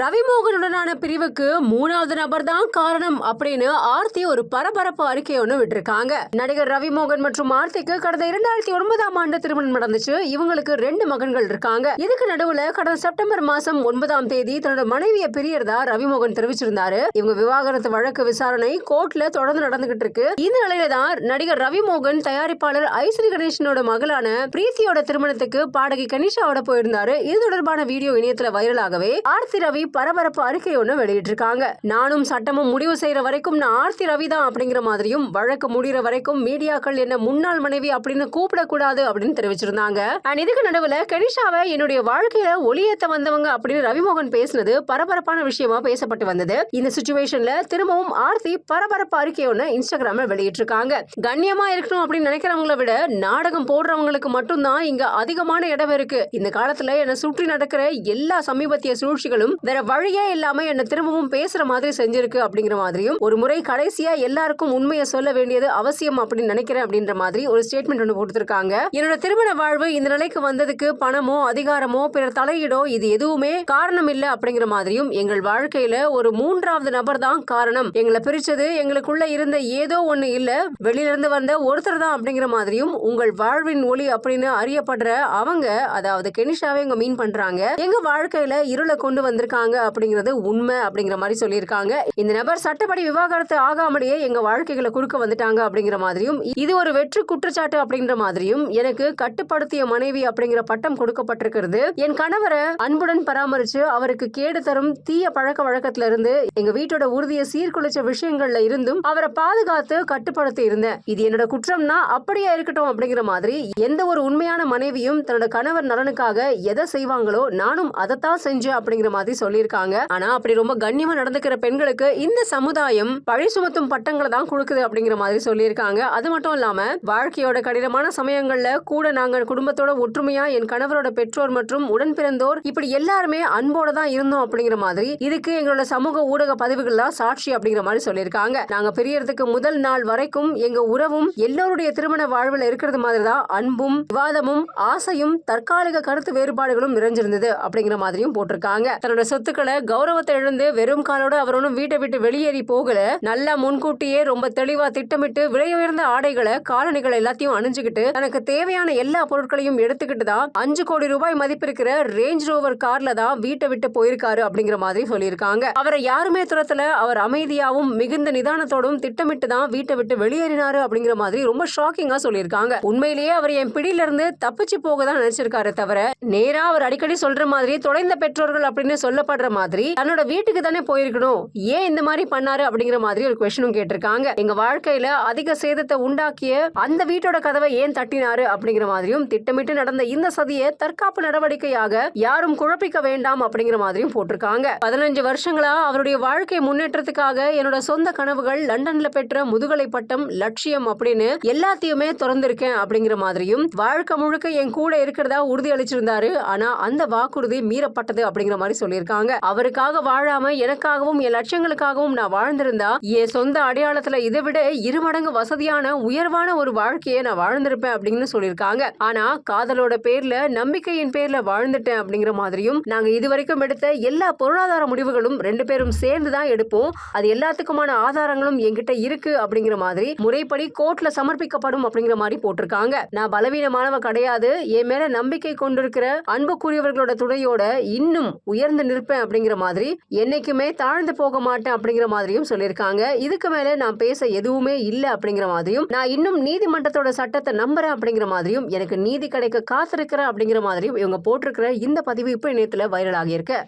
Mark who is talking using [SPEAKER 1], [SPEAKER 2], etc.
[SPEAKER 1] ரவிமோகனுடனான பிரிவுக்கு மூணாவது நபர் தான் காரணம் அப்படின்னு ஆர்த்தி ஒரு பரபரப்பு அறிக்கை ஒண்ணு விட்டுருக்காங்க. நடிகர் ரவிமோகன் மற்றும் ஆர்த்திக்கு கடந்த 2009ஆம் ஆண்டு திருமணம் நடந்துச்சு. இவங்களுக்கு 2 மகன்கள் இருக்காங்க. இதுக்கு நடுவுல கடந்த செப்டம்பர் மாசம் 9ஆம் தேதி தன்னோட மனைவியை பிரியறதா ரவிமோகன் தெரிவிச்சிருந்தாரு. இவங்க விவாகரத்து வழக்கு விசாரணை கோர்ட்ல தொடர்ந்து நடந்துகிட்டு இருக்கு. இந்த நிலையில தான் நடிகர் ரவிமோகன் தயாரிப்பாளர் ஐஸ்வரி கணேசனோட மகளான பிரீத்தியோட திருமணத்துக்கு பாடகி கனிஷாவோட போயிருந்தாரு. இது தொடர்பான வீடியோ இணையத்துல வைரலாகவே ஆர்த்தி ரவி பரபரப்பு அறிக்கை ஒண்ணு வெளியிட்டிருக்காங்க. நானும் சட்டமும் முடிவு செய்யற வரைக்கும் நான் ஆர்த்தி ரவி தான் அப்படிங்கிற மாதிரியும், வழக்கு முடிகிற வரைக்கும் மீடியாக்கள் என்ன முன்னாள் மனைவி அப்படின்னு கூப்பிடக்கூடாது அப்படின்னு தெரிவிச்சிருந்தாங்க. இதுக்கு நடுவுல கனிஷாவை என்னுடைய வாழ்க்கையில ஒளியேத்த வந்தவங்க அப்படின்னு ரவிமோகன் பேசினது பரபரப்பான விஷயமா பேசப்பட்டு வந்தது. இந்த சிச்சுவேஷன்ல திரும்பவும் ஆர்த்தி பரபரப்பு அறிக்கை ஒண்ணு இன்ஸ்டாகிராம்ல வெளியிட்டிருக்காங்க. கண்ணியமா இருக்கணும் அப்படின்னு நினைக்கிறவங்களை விட நாடகம் போடுறவங்களுக்கு மட்டும்தான் இங்க அதிகமான இடம் இருக்கு. இந்த காலத்துல என்ன சுற்றி நடக்கிற எல்லா சமீபத்திய சூழ்ச்சிகளும் வேற வழியே இல்லாம என்ன திரும்பவும் பேசுற மாதிரி செஞ்சிருக்கு அப்படிங்கிற மாதிரியும், ஒரு முறை கடைசியா எல்லாருக்கும் உண்மையை சொல்ல வேண்டியது அவசியம் அப்படின்னு நினைக்கிறேன் அப்படின்ற மாதிரி ஒரு ஸ்டேட்மெண்ட் ஒன்று கொடுத்திருக்காங்க. என்னோட திருமண வாழ்வு இந்த நிலைக்கு வந்ததுக்கு பணமோ அதிகாரமோ பிறர் தலையீடோ இது எதுவுமே காரணம் இல்ல அப்படிங்கிற மாதிரியும், எங்கள் வாழ்க்கையில ஒரு மூன்றாவது நபர் தான் காரணம். எங்களை பிரிச்சது எங்களுக்குள்ள இருந்த ஏதோ ஒண்ணு இல்ல, வெளியில இருந்து வந்த ஒருத்தர் தான் அப்படிங்கிற மாதிரியும், உங்கள் வாழ்வின் ஒளி அப்படின்னு அறியப்படுற அவங்க, அதாவது கெனிஷாவே இங்க மீன் பண்றாங்க, எங்க வாழ்க்கையில இருளை கொண்டு வந்திருக்காங்க அப்படிங்கிறது உண்மை அப்படிங்கிற மாதிரி சொல்லியிருக்காங்க. இந்த நபர் சட்டப்படி விவாகரத்து ஆகாமலேயே எங்க வாழ்க்கைகளை குறுக்க வந்துட்டாங்க அப்படிங்கிற மாதிரியும், இது ஒரு வெற்று குற்றச்சாட்டு அப்படிங்கிற மாதிரியும், எனக்கு கட்டுப்படுத்திய மனைவி அப்படிங்கிற பட்டம் கொடுக்கப்பட்டிருக்கிறது. என் கணவரை அன்புடன் பராமரிச்சு அவருக்கு கேடு தரும் தீய பழக்க வழக்கத்துல இருந்து, எங்க வீட்டோட உறுதியை சீர்குலைச்ச விஷயங்கள்ல இருந்தும் அவரை பாதுகாத்து கட்டுப்படுத்தி இருந்தேன். இது என்னோட குற்றம்னா அப்படியே இருக்கட்டும் அப்படிங்கிற மாதிரி, எந்த ஒரு உண்மையான மனைவியும் தன்னோட கணவர் நலனுக்காக எதை செய்வாங்களோ நானும் அதைத்தான் செஞ்சேன் அப்படிங்கிற மாதிரி சொல்லியிருக்காங்க. ஆனா அப்படி ரொம்ப கண்ணியமா நடந்துக்கிற பெண்களுக்கு இந்த சமுதாயம் பழி சுமத்தும் பட்டங்களை தான் கொடுக்குது அப்படிங்கிற மாதிரி சொல்லியிருக்காங்க. அது மட்டும் இல்லாம வாழ்க்கையோட கடினமான சமயங்கள்ல கூட நாங்க குடும்பத்தோட ஒற்றுமையா என் கணவரோட பெற்றோர் மற்றும் உடன் பிறந்தோர் இப்படி எல்லாருமே அன்போட தான் இருந்தோம் அப்படிங்கிற மாதிரி, இதுக்கு எங்களோட சமூக ஊடக பதிவுகள்லாம் சாட்சி அப்படிங்கிற மாதிரி சொல்லியிருக்காங்க. நாங்க பிரியறதுக்கு முதல் நாள் வரைக்கும் எங்க உறவும் எல்லோருடைய திருமண வாழ்வில் இருக்கிறது மாதிரி தான் அன்பும் விவாதமும் ஆசையும் தற்காலிக கருத்து வேறுபாடுகளும் நிறைஞ்சிருந்தது அப்படிங்கிற மாதிரியும் போட்டிருக்காங்க. தன்னோட சொத்துக்களை கௌரவத்தை இழந்து வெறும் காலோட அவரும் வீட்டை விட்டு வெளியேறி போகல, நல்லா முன்கூட்டியே ரொம்ப தெளிவா திட்டமிட்டு விலை உயர்ந்த ஆடைகளை காலணிகளை எல்லாத்தையும் அணிஞ்சுக்கிட்டு தனக்கு தேவையான எல்லா பொருட்களையும் எடுத்துக்கிட்டு தான் 5 கோடி ரூபாய் மதிப்பிருக்கிற ரேஞ்ச் ரோவர் கார்ல தான் வீட்டை விட்டு போயிருக்காரு அப்படிங்கிற மாதிரி சொல்லியிருக்காங்க. அவரை யாருமே துரத்தல, அவர் அமைதியாவும் மிகுந்த நிதானத்தோடும் திட்டமிட்டு தான் வீட்டை விட்டு வெளியேறினாரு அப்படிங்கிற மாதிரி ரொம்ப ஷாக்கிங்கா சொல்லியிருக்காங்க. உண்மையிலேயே அவர் என் பிடியில இருந்து தப்பிச்சு போக தான் நினைச்சிருக்காரு தவிர, நேரா அவர் அடிக்கடி சொல்ற மாதிரி தொலைந்த பெற்றோர்கள் அப்படின்னு சொல்லப்படுற மாதிரி தன்னோட வீட்டுக்கு தானே போயிருக்கணும், ஏன் இந்த மாதிரி பண்ணாரு அப்படிங்கிற மாதிரி ஒரு क्वेश्चन கேட்டிருக்காங்க. எங்க வாழ்க்கையில அதிக சேதத்தை உண்டாக்கிய அந்த வீட்டோட கதவை ஏன் தட்டினாரு அப்படிங்கிற மாதிரியும், திட்டமிட்டு நடந்த இந்த சதியை தற்காப்பு நடவடிக்கையாக யாரும் குழப்பிக்க வேண்டாம் அப்படிங்கிற மாதிரியும் போட்டிருக்காங்க. 15 வருஷங்களா அவருடைய வாழ்க்கை முன்னேற்றத்துக்காக என்னோட சொந்த கனவுகள், லண்டன்ல பெற்ற முதுகலை பட்டம், லட்சியம் அப்படின்னு எல்லாத்தையுமே திறந்திருக்கேன் அப்படிங்கிற மாதிரியும், வாழ்க்கை முழுக்க என் கூட இருக்கிறதா உறுதி அளிச்சிருந்தாரு. ஆனா அந்த வாக்குறுதி மீறப்பட்டது அப்படிங்கிற மாதிரி சொல்லியிருக்காங்க. அவருக்காக வாழாம எனக்காகவும் என் லட்சியங்களுக்காகவும் நான் வாழ்ந்திருந்தா என் சொந்த அடையாளத்துல இதை விட 2 மடங்கு வசதியான உயர்வான ஒரு வாழ்க்கையை நான் வாழ்ந்திருப்பேன் அப்படின்னு சொல்லியிருக்காங்க. ஆனா காதலோட பேர்ல, நம்பிக்கையின் பேர்ல வாழ்ந்துட்டேன் அப்படிங்கிற மாதிரியும், நாங்க இதுவரைக்கும் எடுத்த எல்லா பொருளாதார முடிவுகளும் 2 பேரும் சேர்ந்து தான் எடுப்போம், அது எல்லாத்துக்குமான ஆதாரங்களும் என்கிட்ட இருக்கு அப்படிங்கிற மாதிரி முறைப்படி கோர்ட்ல சமர்ப்பிக்கப்படும் அப்படிங்கிற மாதிரி போட்டிருக்காங்க. நான் பலவீனமானவ கிடையாது, என் மேல நம்பிக்கை கொண்டிருக்கிற அன்புக்குரியவர்களோட துணையோட இன்னும் உயர்ந்து நிற்பேன் அப்படிங்கிற மாதிரி, என்னைக்குமே தாழ்ந்து போக மாட்டேன் அப்படிங்கிற மாதிரியும் சொல்லியிருக்காங்க. இதுக்கு மேல நான் பேச எதுவுமே இல்ல அப்படிங்கிற மாதிரியும், நான் இன்னும் நீதிமன்றத்தோட சட்டத்தை நம்புறேன் அப்படிங்கிற மாதிரியும், எனக்கு நீதி கிடைக்க காத்திருக்கிறேன் அப்படிங்கிற மாதிரியும் இவங்க போட்டிருக்கிற இந்த பதிவு இப்ப இணையத்துல வைரல் ஆகியிருக்கு.